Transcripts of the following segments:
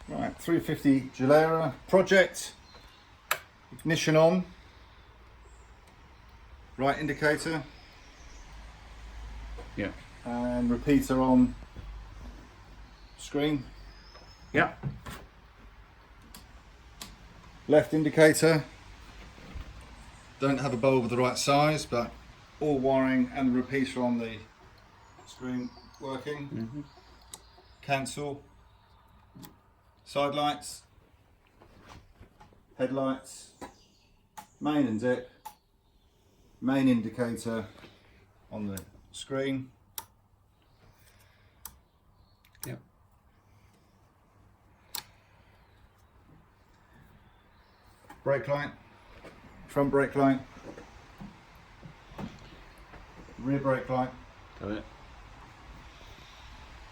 Right, 350 Gilera project, ignition on, right indicator, Yeah. and repeater on screen. Yeah. Left indicator, don't have a bulb of the right size, but all wiring and the repeater on the screen working. Mm-hmm. Cancel, side lights, headlights, main and dip, main indicator on the screen. Yep. Brake light, front brake light, rear brake light. Got it.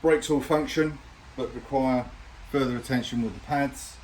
Brakes all function but require further attention with the pads.